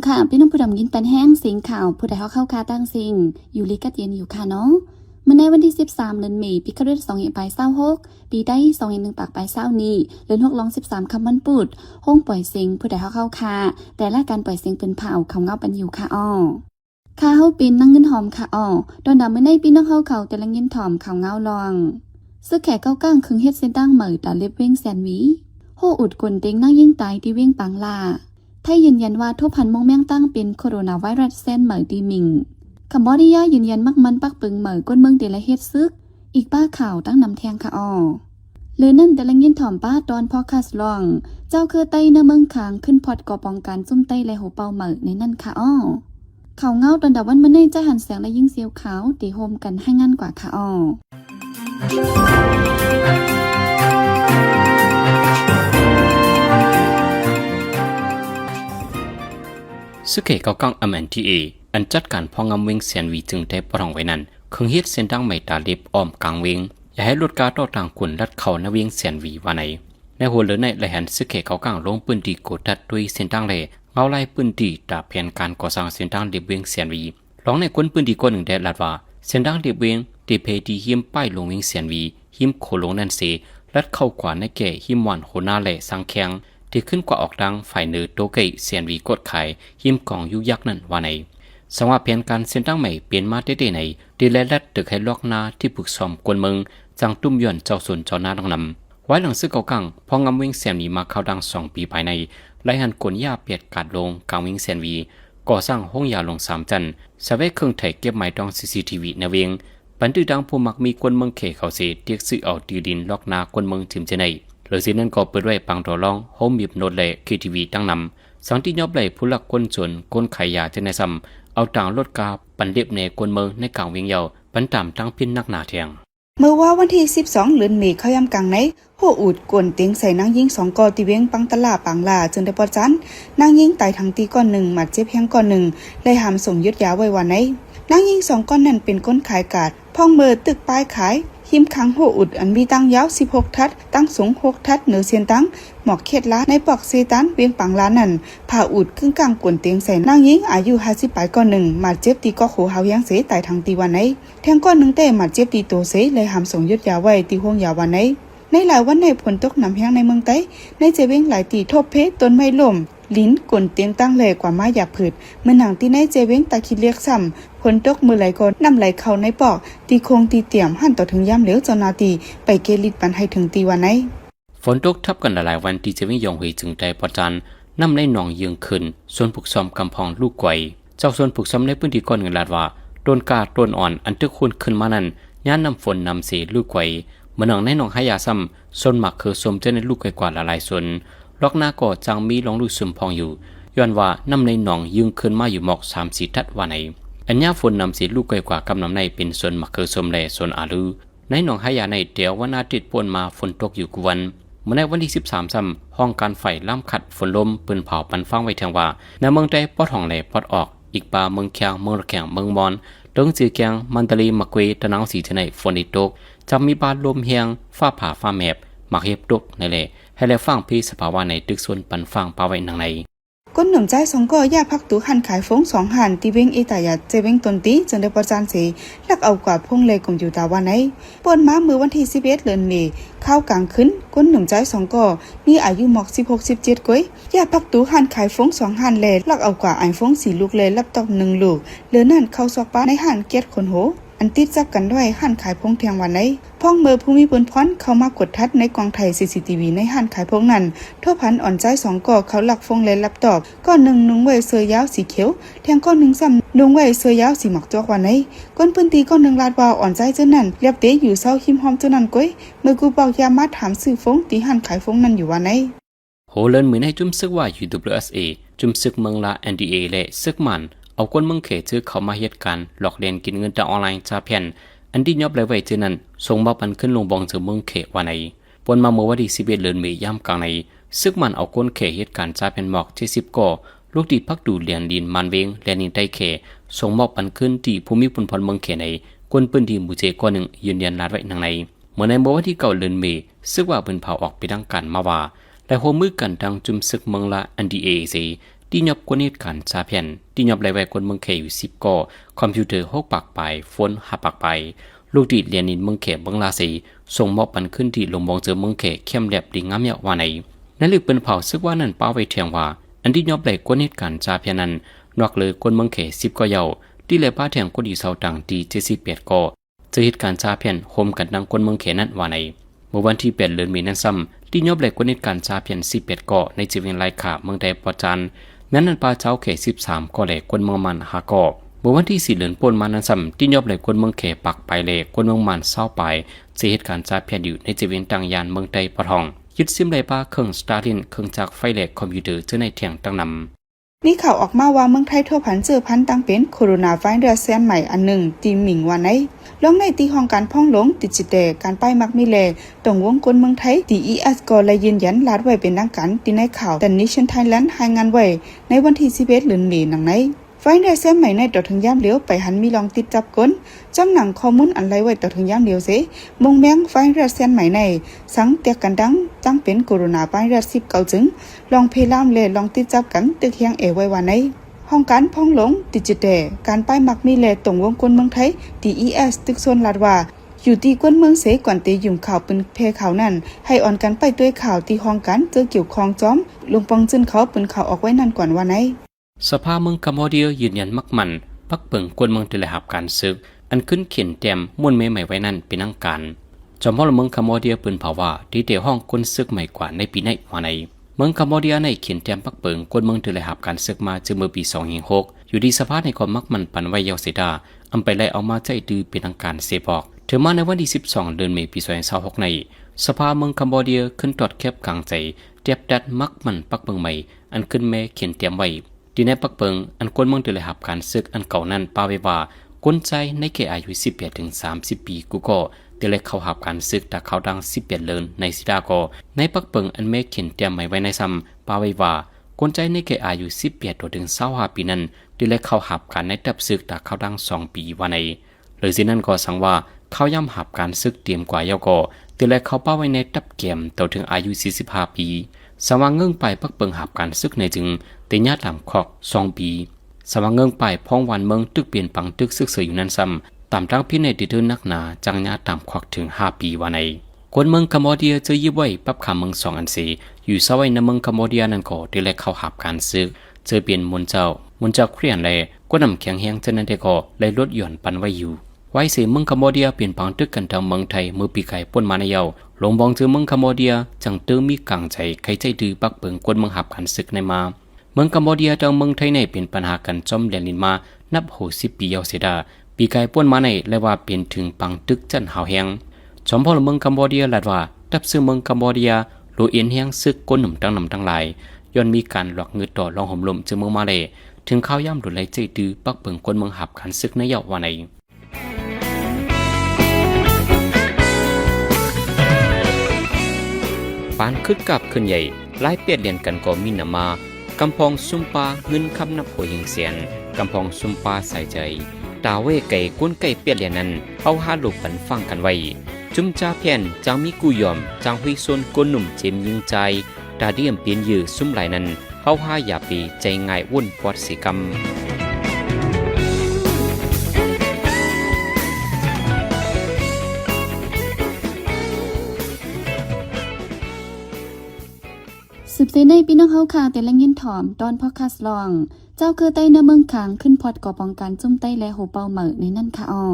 ค่ะพี่น้องผู้ดำยินปันแห้งสิงข่าวผู้ใดเข้าคาตั้งสิงอยู่ลิกัดเย็นอยู่ค่ะเนาะเมื่อในวันที่13เดือนเมษายนปีคริสต์2526ปีได้2.1ปากปลายเศร้านี้เดือน6ลอง13คำวันปุดห้องปล่อยสิงผู้ใดเข้าคาแต่ละการปล่อยสิงเป็นเผาเขาเงาปันอยู่ค่ะอ้อค่าเฮาปินนั่งเงินหอมค่ะอ้อดอนดำเมื่อในปีน้องเขาแต่ละเงินถอมเขาเงาลองซึ่งแขกเก้าก้างคึงเฮ็ดเส้นตั้งเหมือตาเล็บเว้งแสนวีโฮอุดกลเต็งนั่งยิ่งตายที่เว้งปังลาไทยยืนยันว่าทุกพันมงแมงตั้งเป็นโคโรนาไวรัสเส้นเหมือดีมิงคัมบอดิยายืนยันมักมันปักปึงเหมือก้นเมืองเตละเฮ็ดซึกอีกป้าข่าวตั้งนำแทงค่ะอ้อเลือนั่นแต่ละเงินถ่อมป้าตอนพอคัสลองเจ้าคือไต้เนเมืองคางขึ้นพอดก่อปองการซุ่มไต้และหัวเป่าเหมือในนั่นค่ะอ้อเขาเงาตอนดับวันมันในจะหันแสงและยิ่งเสียวขาวตีโฮมกันให้งั้นกว่าค่ะอ้อสึกเกเกากังMNTA อันจัดการพองำเวงเสียนวีจึงได้ปรองไว้นั้นเครื่องเฮ็ดเส้นดังไม่ตาเล็บอ้อมกลางเวงอย่าให้ลดการต่อต่างกุนลัดเข้าในเวงเสียนวีว่าไหนในหัวเหลือในและหันสึกเกเกากังลงปืนดีกดดัดด้วยเส้นดังเลยเงาไล่ปืนดีตาแผนการก่อสร้างเส้นดังเล็บเวงเสียนวีร้องในคนปืนดีกว่าหนึ่งได้ลัดว่าเส้นดังเล็บเวงตีเพดีหิมป้ายลงเวงเสียนวีหิมโคลงนั่นเสลัดเข้ากว่าในแก่หิมหวานโหนาและสังแข็งที่ขึ้นกว่าออกดังฝ่ายเนื้อโตเกยเสียนวีกดขายหิมกองยุยักษ์นั่นว่าไหนสว่าแผนการเส้นตั้งใหม่เปลี่ยนมาได้ไหนดีและลัดตึกให้ลอกนาที่ปึกซ้อมกวนเมืองจังตุ้มย่อนเจ้าสนเจ้านาดังนำไว้หลังซื้อเก่ากังพองำเวงเสียนวีมาเข้าดัง2 ปีภายในไล่หันกลยาเปียดกาดลงกลางเวงเสียนวีก่อสร้างห้องยาลง3 จันสเวกเครื่องไถเก็บไม้ดอง CCTV ในเวงปันตื้อดังผู้มักมีกวนเมืองเขเขาเสเตียกซื้อเอาตีดินลอกนากวนเมืองถึมเจไนหรือสินั้นก็เปิดไว้ปังต่อรองโฮมบีบโนดและ KTV ตั้งนำสังที่ยอบไหลผู้หลักคนส่วนก้นไขยาเจในซ้ำเอาต่างลดกาปันเล็บในกวนเมืองในกลางเวียงเยาปันตามตั้งพินนักหนาเทียงเมื่อว่าวันที่12เดือนเมษายนกลางในโหอูดกวนเตียงใส่นางยิง2 กอตีเวียงปังตลาปังลาจนได้ปอจันนางยิงตายทั้งตีก้อน1หมัดเจ็บแห้งก้อน1เลยหามส่งยึดยาไว้วันไหนนางยิง2 ก้อนนั้นเป็นก้นขายกาดพ่องเมือตึกป้ายขายหิมขังโหอุดอันมีตั้งยาว16 ทัดตั้งสูง6 ทัดเหนือเสียนตั้งหมอกเขตล้าในปอกเซตันเวียงปังล้านนั่นผ่าอุดครึ่งกลางกวนเตียงใส่นางยิงอายุ50 ปลายก้อน1มาเจ็บตีก็โขเฮายังเสตายทั้งตีวันไหนแทงก้อน1แต่มาเจ็บตีโตเสเลยหามส่งยึดยาไว้ตีห้วงยาวันไหนในหลายวันในฝนตกน้ำแห้งในเมืองไต้ในเจเว้งหลายตีทบเพต้นไม้ล่มลิ้นกวนเตียงตั้งแหลกว่าไม้หยาบผืดเมื่อหนังที่ในเจเว้งตาคิดเรียกซ้ำฝนตกมือไหลก่อนน้ำไหลเข้าในปอกตีโคงตีเตี่ยมหั่นต่อถึงย่ำเหลวเจ้านาตีไปเกลิดปันให้ถึงตีวันไหนฝนตกทับกันหลายวันที่เจเว้งยองหุยจึงได้ปอจันน้ำในหนองยืงขึ้นส่วนผูกซ้อมกำพองลูกไกวเจ้าส่วนผูกซ้อมในพื้นที่ก้อนเงินลาดว่าต้นกาต้นอ่อนอันตึกคุณขึ้นมานั้นย่านนำฝนนำเสลูกไกวเมื่อหนังในหนองหายาซ้ำส่วนหมักคือสมเจในลูกไกวกว่าหลายส่วนล็อกหน้าก่อจังมีลองลูกซึมพองอยู่ย้อนว่าน้ำในหนองยืงขึ้นมาอยู่หมอก3-4 ทัดว่าไหนอันย่าฝนนำสีลูกไกวกว่ากำนำในเป็นส่วนหมักคือสมและส่วนอาลือในหนองหายาในเดียววันอาทิตย์ป่นมาฝนตกอยู่กวนเมื่อในวันที่13ซ้ำห้องการไฟล่ำขัดฝนลมปืนเผาปันฟังไว้แทงว่าในเมืองใดปอดห้องแหล่ปอดออกอีกป่าเมืองแขงเมืองระแขงเมืองมอนดงจือแกงมันตะลีมะเกวตะนางสีเจไนฝนตกจำมีบานลมเฮียงฟ้าผ่าฟ้าแมบหมักเห็บตกในแหล่ให้แล้วฟังพี่สภาวะในตึกส่วนปันฟังปาไว้นางในก้นหนุ่มใจ2 ก่อย่าพักตูหันขายฟง2 หันตีเวงเอตายาเจเวงตนตีจนได้ปอจานเสลักเอากว่าพงเลยกงอยู่ตาวันไหนปนมามือวันที่11เดือนเมษข้าวกลางขึ้นก้นหนุ่มใจ2 ก่อมีอายุหมอก16-17 ก้อยย่าพักตูหันขายฟง2 หันแลลักเอากว่าไอฟง4 ลูกเลยรับตอก1 ลูกเหลือนั่นเข้าซอกป้าในหันเกียรติคนโหอันติดจับกันด้วยหันขายพงเทียงวันไหนพ่องเมื่อภูมิบุญพรเข้ามากดทัดในกองไทย CCTV ในหันขายพงนั้นทั่วพันอ่อนใจ2 ก่อเขาหลักฟงเลยรับตอบก้อน1นุ่งไว้เสื้อยาวสีเขียวแทงก้อน1ซ้ำนุ่งไว้เสื้อยาวสีหมอกจอกวันไหนก้นพื้นตีก้อน1ลาดว่าอ่อนใจเจ้านั้นเรียบเตะอยู่เศร้าหิมหอมเจ้านั้นก้อยเมื่อกูบอกยามาถามซื้อฟงตีหันขายฟงนั้นอยู่วันไหนโหเลินเหมือนให้จุ่มซึกว่า UWSA จุ่มซึกเมืองละ NDA และซึกมันเอาคนเมืองเขจื้อเขามาเหตุการณ์หลอกเลียนกินเงินจากออนไลน์จ่าแผ่นอันที่ยอบเลยไว้เจนั้นส่งมาปันขึ้นลงบองจากเมืองเขว่าไหนปนมาเมื่อวันที่11เดือนเมษายนกลางในซึกมันเอาคนเขเหตุการณ์จ่าแผ่นหมอก70 ก่อลูกตีพักดูเลียนดินมันเวงเลียนดินใต้เขส่งมอบปันขึ้นที่ภูมิพลพลเมืองเขในคนปืนทีมบุเจก้อนหนึ่งยืนยันลาดไว้นางในเมื่อในเมื่อวันที่9เดือนเมษซึกว่าเป็นเผาออกไปดังกันมาว่าและหัวมือกันดังจุ่มซึกเมืองละ NDA สิ ที่ยบกวนเหตุการณ์ซาเพียนที่ยบไล่ไว้คนเมืองเขอยู่10ก่อคอมพิวเตอร์6ปากไปโฟน5ปากไปลูกดีเรียนนินเมืองเขบังลาสีส่งมอบปันขึ้นที่ลงมองเจอเมืองเขเข้มแหลบดีงามเยาว่าไหนนั่นลึกเป็นเผาซึกว่านั่นป้าไว้เทียงว่าอันที่ยบไล่กวนเหตุการณ์ซาเพียนนั้นนอกเลยคนเมืองเข10ก่อเยาที่เลยป้าเทียงคนอยู่เสาต่างที่78ก่อเจอเหตุการณ์ซาเพียนโฮมกันดังคนเมืองเขนั้นว่าไหนเมื่อวันที่8เดือนมีนาคมที่ยบไล่กวนเหตุการณ์ซาเพียน11ก่อในจีเวียนไลขาเมืองใดปอจันนั้นนันปาเจ้าเข13ก่อแหล่คนเมืองมัน5ก่อเมื่อวันที่4เดือนป่นมานั้นซ้ำที่ยบไล่คนเมืองเขปักไปแหล่คนเมืองมัน20ไปเจอเหตุการณ์ซาเพียนอยู่ในจีเวียนต่างยานเมืองใดปอทองยึดซิมไลป้าเครื่องสตาร์ลินเครื่องจักรไฟเหล็กคอมพิวเตอร์เจอในเถียงตั้งนำมีข่าวออกมาว่าเมืองไทยทั่วพันเจอพันตั้งเป็นโคโรนาไวรัสแซนใหม่อันหนึ่งตีหมิงว่าไหนลองในตีห้องการพ่องหลงดิจิเตการป้ายมักมีแลตรงวงกลเมืองไทย DES ก็เลยยืนยันลาดไว้เป็นทางการที่ในข่าว The Nation Thailand รายงานไว้ในวันที่11เดือนมีนาคมในไฟรัสแซนใหม่ในต่อถึงย่ามเหลียวไปหันมีลองติดจับก้นจำหนังข้อมูลอันไรไว้ต่อถึงย่ามเหลียวเสมงแมงไฟรัสแซนใหม่ในสังเตียกันดังจังเป็นโคโรนาไวรัส19จึงลองเพลามเลลองติดจับกันตึกเฮียงไว้ว่าไหนห้องการพ่องหลงดิจิเตการป้ายมักมีแลตรงวงกลเมืองไทย DES ตึกโซนลาดว่าอยู่ที่ก้นเมืองเสก่อนตียุ่มข่าวเป็นเพข่าวนั้นให้อ่อนกันไปด้วยข่าวที่ห้องกันเจอเกี่ยวคองจอมลงปองจึนเขาเป็นข่าวออกไว้นั่นก่อนว่าไหนสภาเมืองกัมพูชายืนยันมักมันปักเปิงกวนเมืองที่ได้รับการซึกอันขึ้นเขียนแต้มม้วนเมใหม่ไว้นั่นเป็นนังการจอมพลเมืองกัมพูชาปืนเผาว่าที่เดียวห้องคนซึกใหม่กว่าในปีในว่าในเมืองกัมพูชาในเขียนแต้มปักเปิงกวนเมืองที่ได้รับการซึกมาจึงเมื่อปี2006อยู่ดีสภาในความมักมันปันไว้ยาวเสดาอำไปไล่เอามาใจดื้อเป็นทางการเสบอกถึงมาในวันที่12เดือนเมษายนปี2026ในสภาเมืองกัมพูชาขึ้นตรวจแคบกลางใจเทียบดัดมักมันปักเปิงใหม่อันขึ้นแม่เขียนแต้มไว้ที่ในปักเปิงอันคนเมืองที่ได้รับการซึกอันเก่านั้นป้าไว้ว่าคนใจในเขตอายุ18ถึง30ปีกูก็ที่ได้เข้าหับการซึกแต่เขาดัง11เดือนในสิดาก็ในปักเปิงอันแม่เขียนแต้มใหม่ไว้ในซ้ำป้าไว้ว่าคนใจในเขตอายุ18ถึง25ปีนั้นที่ได้เข้าหับการในตับซึกแต่เขาดัง2ปีว่าในหรือสินั้นก็สั่งว่าเขาย่ำหับการซึกเตรียมกว่าเยาก็ที่ได้เข้าป้าไว้ในตับเกมต่อถึงอายุ45ปีสว่างเงื่งไปปักเปิงหับการซึกในจึงแต่ญาติหลำคอก2ปีสว่างเงื่งไปพ้องวันเมืองตึกเปลี่ยนปังตึกซึกเสืออยู่นั้นซ้ำตามตั้งพี่ในติดเดินนักหนาจังญาติตามคอกถึง5ปีว่าในคนเมืองกัมพูชาจะยิบไว้ปับขาเมือง2อันสีอยู่สวัยในเมืองกัมพูชานั้นก็ที่ได้เข้าหับการซึกเจอเปลี่ยนมนเจ้าเครียนเลยก็นำแข็งแห้งเท่านั้นเด็กก็เลยลดหย่อนปันไว้อยู่ไว้เสียเมืองกัมพูชาเปลี่ยนปังตึกกันทางเมืองไทยเมื่อปีไก่ป่นมาในเยาหลงบองเจอเมืองกัมพูชาจังเติมมีกังใจใครใจดื้อปักเปิงกวนเมืองหับการศึกในมาเมืองกัมพูชาจังเมืองไทยในเป็นปัญหากันจอมเลียนลินมานับ60ปียาวเสียดาปีไก่ป่นมาในและว่าเป็นถึงปังตึกจันหาวแหงจอมพลเมืองกัมพูชาลาดว่าดับซื้อเมืองกัมพูชาโลเอียนแหงซึกก้นหนุ่มทั้งหลายย้อนมีการหลอกเงินต่อรองห่มลมเจอเมืองมาเลยถึงข้าวย่ำหลุดไหลใจดื้อปักเปิงกวนเมืองหับการศึกในเยาว่าในปานคึกกับขึ้นใหญ่ไล่เปียดเลียนกันก็มีนามากำพองซุมปาเงินคำนับโหยิงเสียนกำพองซุมปาใส่ใจตาเว่ไก่ก้นไก่เปียดเลียนนั้นเอาหาลูกปันฟังกันไว้จุมจ่าเพียนจางมีกุยอมจางหุยซนก้นหนุ่มเจมยิงใจตาเดียมเปลี่ยนยื้อซุ่มไหลนั้นเอาหาอย่าปีใจง่ายวุ่นปอดสีกำสืบเสในพี่น้องเฮาค่ะแต่ละเงินถ่อมตอนพอดคาสต์ลองเจ้าคือใต้ในเมืองขางขึ้นพอดก่อป้องกันจุ่มใต้และโหเป่าเหม่อในนั่นค่ะอ้อ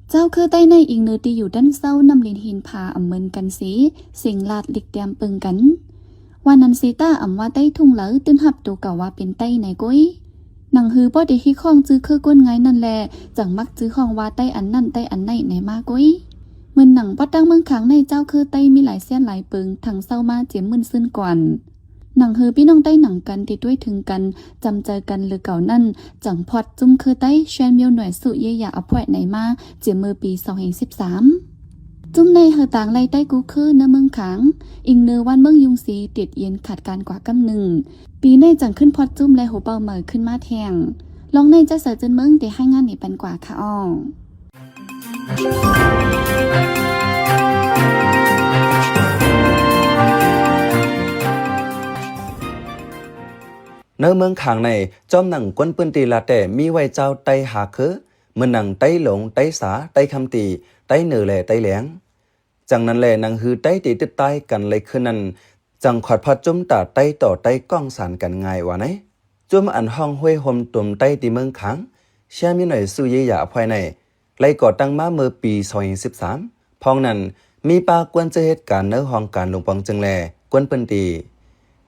เจ้าคือใต้ในอิงเนื้อที่อยู่ด้านเศร้านำลินหินพาอำเมินกันสีเสียงลาดลิกเตียมปึงกันวันนั้นซีต้าอำว่าใต้ทุ่งเหลอตื้นหับตัวเก่าว่าเป็นใต้ไหนกุ้ยหนังฮือป้อเด็กที่คล้องจื้อคือก้นไงนั่นแหละจังมักจื้อคล้องว่าใต้อันนั่นใต้อันไหนไหนมากุ้ยเหมือนหนังป้อตั้งเมืองขางในเจ้าคือใต้มีหลายเส้นหลายปึงทั้งเศร้ามาเจียมมึนซึ้นก่อนหนังฮือพี่น้องใต้หนังกันติดด้วยถึงกันจำใจกันหรือเก่านั่นจังพอดจุ่มคือใต้แชนเมียวหน่วยสุเยยาอภวยไหนมาเจียมมือปี2013จุ่มในเฮอต่างไล่ใต้กูคือเนื้อเมืองขางอิงเนื้อวันเมืองยุงสีติดเย็นขาดการกว่ากำหนึ่งปีในจังขึ้นพอดจุ่มและโหเป่าเหมอขึ้นมาแทงลองในจะเสือจนเมืองแต่ให้งานนี่ปันกว่าค่ะอ้อ เนื้อเมืองขางในจอมหนังกวนปืนตีลาแต่มีไว้เจ้าไตหาคือเมื่อหนังไตหลงไตสาไตคำตีไตเหนือแหล่ไตแหลงจังนั้นแหล่หนังฮือไตตีติดตายกันเลยคือนั้นจังขอดพอจุ่มตาไตต่อไตก้องสารกันง่ายว่าไหนจุ่มอันห้องห้วยห่มตุ่มไตตีเมืองขางเชื่อมีหน่อยสู้เยียภายในไล่ก่อตั้งมาเมื่อปี2013พองนั้นมีปากวนเจอเหตุการณ์เนื้อห้องการหลวงปองจึงแลกวนปืนตี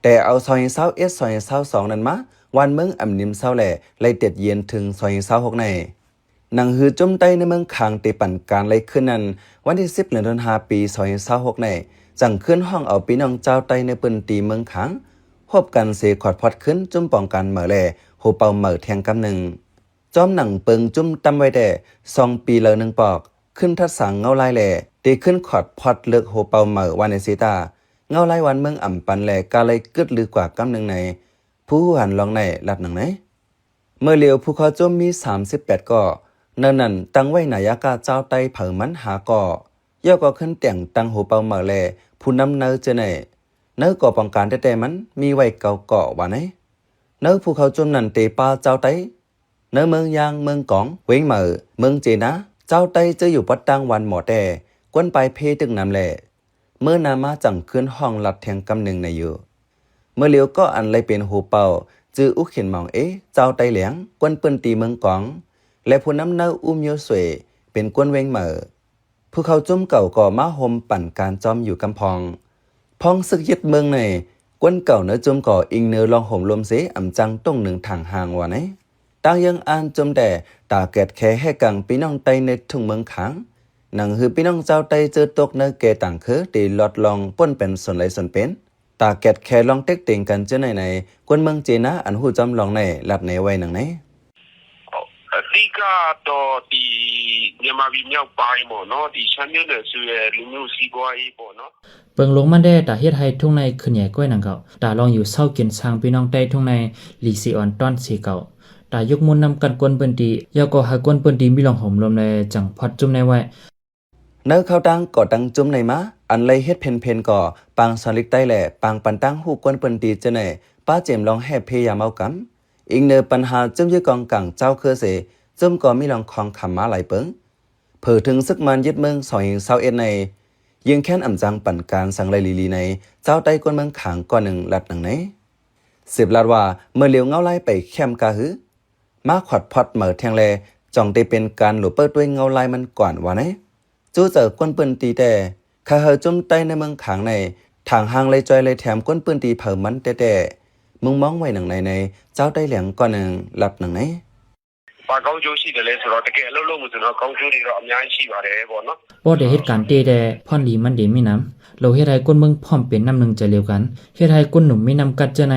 แต่เอา2021-2022นั้นมาวันเมืองอ่ำนิมเศร้าแหล่ไล่เต็ดเย็นถึง2026ในหนังฮือจุ่มไตในเมืองขางตีปั่นการไล่ขึ้นนั้นวันที่10 เดือนธันวาคมปี2026ในจังขึ้นห้องเอาพี่น้องเจ้าไตในปืนตีเมืองขางพบกันเสขอดพอดขึ้นจุ่มป้องกันเหม่อแหล่โหเป่าเหม่อแทงกำหนึ่งจอมหนังเปิงจุ่มตำไว้แต่2 ปีเลย1 ปอกขึ้นทัดสังเงาลายแหล่ตีขึ้นขอดพอดเลือกโหเป่าเหม่อวันในสีตาเงาลายวันเมืองอ่ำปันแหล่กาเลยกึดลือกว่ากำหนึ่งในผู้หันลองในลัดหนังไหนเมื่อเลียวผู้เขาจมมี38ก่อเนินนั้นตั้งไว้นายากาเจ้าไตเผอมันหาก่อย่อก็ขึ้นแต่งตั้งโหเป่าเหม่อแหล่ผู้นำเนอเจไหนเนื้อก่อป้องกันแต่มันมีไว้เก่าก่อว่าไหนเนื้อผู้เขาจมนั้นเตปาเจ้าไตเนื้อเมืองยางเมืองกองเว้งเหม่อเมืองเจนะเจ้าไตจะอยู่ปัดตั้งวันหมอแต่กวนไปเพตึงนำแหล่เมื่อนามาจังขึ้นห้องหลัดแทงกำหนึ่งในอยู่เมื่อเลียวก็อันเลยเป็นหูเป่าจื้ออุกเขียนมองเจ้าไตเหลียงกวนปืนตีเมืองกองและผู้นำเนื้ออุ้มโยสวยเป็นกวนเว้งเหม่อผู้เขาจุ่มเก่าก่อมาห่มปั่นการจอมอยู่กำพองพองศึกยึดเมืองในกวนเก่าเนื้อจุ่มก่ออิงเนื้อลองห่มลมเสอ่ำจังต้องหนึ่งทางห่างว่าไหนต่างยังอ่านจมแต่ตาแกดแค่ให้กังพี่น้องไตในทุ่งเมืองขางหนังคือพี่น้องเจ้าไตเจอตกเนื้อเกต่างคือตีหลอดลองป้นเป็นส่วนไหลส่วนเป็นตาแกดแค่ลองเต็กเต็งกันเจ้าไหนกวนเมืองเจนะอันหูจำลองในหลัดในไว้หนังไหนဒီကတော့ဒီမြန်မာပြည်မြောက်ပိုင်းပေါ့နော်ဒီချမ်းမြေနယ်ဆိုရဲလူမျိုးစီးပွားရေးပေါ့နော်เปิงลงมันได้ตาเฮ็ดให้ทุ่งในขึ้นใหญ่ก้อยนังเก่าตาลองอยู่เศร้ากินช้างพี่น้องใต้ทุ่งในลีซีออนต้อนสีเก่าตายกมุนนำกันกวนเปิ้นตียาก็หากวนเปิ้นตีมีลองห่มลมในจังพอดจุ่มในไว้เนื้อเข้าตั้งก่อตั้งจุ่มในมาอันเลยเฮ็ดเพนก่อปางสลิกใต้แหล่ปางปันตั้งหูกวนเปิ้นตีเจไหนป้าเจมลองแห่พยายามเอากำอีกเนอปัญหาจุ่มยึดกองกังเจ้าเคอเสจุ่มก็มีลองคองคำมาหลายเปิงเผอถึงซึกมันยึดเมือง2021ในยิงแค้นอ่ำจังปั่นการสังไรลีในเจ้าไต้กวนเมืองขางก่อนหนึ่งลัดหนังไหน10 ลาดว่าเมื่อเลียวเงาไล่ไปแคมกาหือมาขอดพอดเหม่อแทงแลจ่องได้เป็นการหลุดเปิดด้วยเงาไล่มันก่อนว่าไหนจู่เจอกวนปืนตีแต่ข้าเฮอจุ่มไต้ในเมืองขางในทางห่างเลยจอยเลยแถมกวนปืนตีเผอมันแต่มึงมองไว้หนังในเจ้าไต้เหลียงก่อนหนึ่งลัดหนังไหนဘာကောင်းကျိုးရှိတယ်လဲဆိုတော့တကယ်အလုပ်လုပ်မှုဆိုတော့ကောင်းကျိုးတွေတော့အများကြီးရှိပါတယ်ပေါ့နော်บ่ได้เฮ็ดการเตแต่พอนดีมันดีมีน้ำเราเฮ็ดให้คนเมืองพร้อมเป็นน้ำหนึ่งจะเร็วกันเฮ็ดให้คนหนุ่มมีน้ำกัดจะใน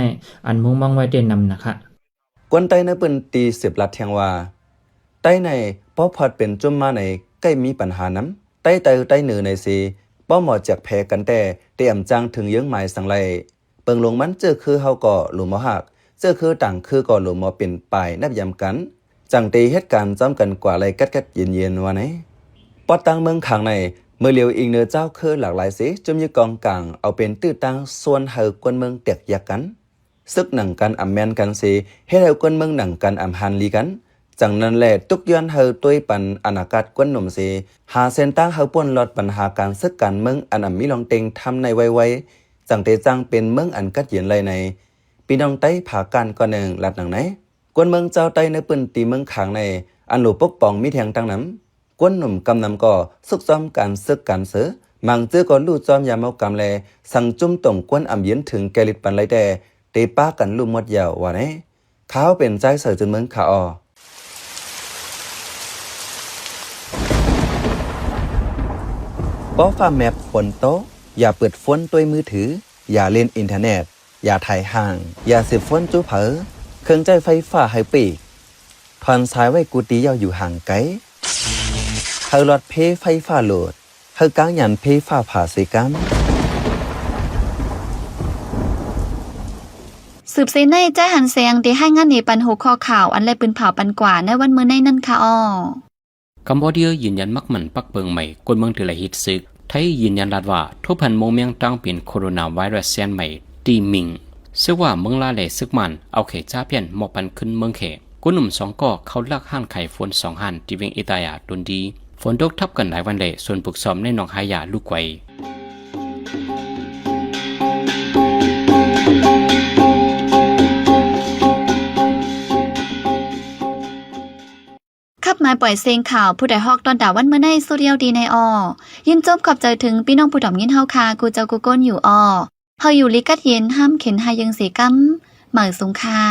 อันมุงมองไว้ได้นำนะคะกวนไต้ในปืนตี10 ลัดแทงว่าไต้ในป้อพอดเป็นจุ่มมาในใกล้มีปัญหาน้ำไต้เหนือในสีป้อหมอจากแพ้กันแต่เตรียมจังถึงเยื้องหมายสังไรเปิงลงมันเจอคือเฮาก่อหลุมมอหักเจอคือต่างคือก่อหลุมมอเป็นปลายนับยำกันจังตีเหตุการณ์จอมกันกว่าไรกัดเย็นว่าไหนปอดตังเมืองขางในเมื่อเลียวอิงเนื้อเจ้าคือหลากหลายสีจมยึดกองกลางเอาเป็นตื้อตังส่วนเฮากวนเมืองเตียกยักกันซึกหนังกันอ่ำแมนกันสีให้เฮากวนเมืองหนังกันอ่ำฮันลีกันจังนั้นแหละตุกย้อนเฮาตัวปันอนาคตกวนหนุ่มสีหาเส้นตั้งเฮาป่นลอดปัญหาการซึกกันเมืองอันมีลองเต็งทำในไวจังเตจังเป็นเมืองอันกัดเย็นไรในปีน้องไต้ผาการก่อนหนึ่งลัดหนังไหนกวนเมืองเจ้าไต้ในปืนตีเมืองขางในอันหลูปกป้องมีแทงตั้งน้ำกวนหนุ่มกำนำก่อซึกซ้อมการซึกการเสือมังเจื้อก่อลู่จอมยามเอากำแลสั่งจุ่มต่งกวนอ่ำเย็นถึงแกลิดปันไรแต่เตป้ากันลู่หมดยาวว่าไหนเขาเป็นใจเสือจนเมืองขาป้อฟ้าแมพฝนโตอย่าเปิดฝนด้วยมือถืออย่าเล่นอินเทอร์เน็ตอย่าถ่ายห่างอย่าสืบฝนจู้เผอเครื่องใจไฟฟ้าให้ปีกทอนสายไว้กูตียาวอยู่ห่างไกลเฮาหลอดเพไฟฟ้าโหลดเฮากางยันเพฟ้าผ่าสิกันสืบเซนในใจหันเสียงที่ให้งานในปันหัวข้อข่าวอันแลปืนเผาปันกว่าในวันมื้อในนั่นค่ะอ้อกัมพูชายืนยันมักมันปักเบิงใหม่กวนเมืองถือหลายฮิตซึกไทยยืนยันรัดว่าทุกพันโมเมียงตั้งเป็นโคโรนาไวรัสเซียนใหม่ตีมิง ซึ่งว่าเมืองลาเลซึกมันเอาเขจ้าเพียนหมอกปันขึ้นเมืองเขกุนหนุ่มสองก็เขาลักห้านไข่ฝน2หันที่เวงอิตายาดุนดีฝนตกทับกันหลายวันเลยส่วนปึกซ้อมในหนองหายาลูกไว้ขับมาปล่อยเสียงข่าวผู้ใดฮอกตอนด่าวันเมื่อในโซเดียลดีในยินจบขอบใจถึงพี่น้องผู้ถ่อมยินเฮาคากูเจ้ากูก้นอยู่เฮาอยู่ลิกัดเย็นห้ามเข็นหายังเสียกำหมายสงค่า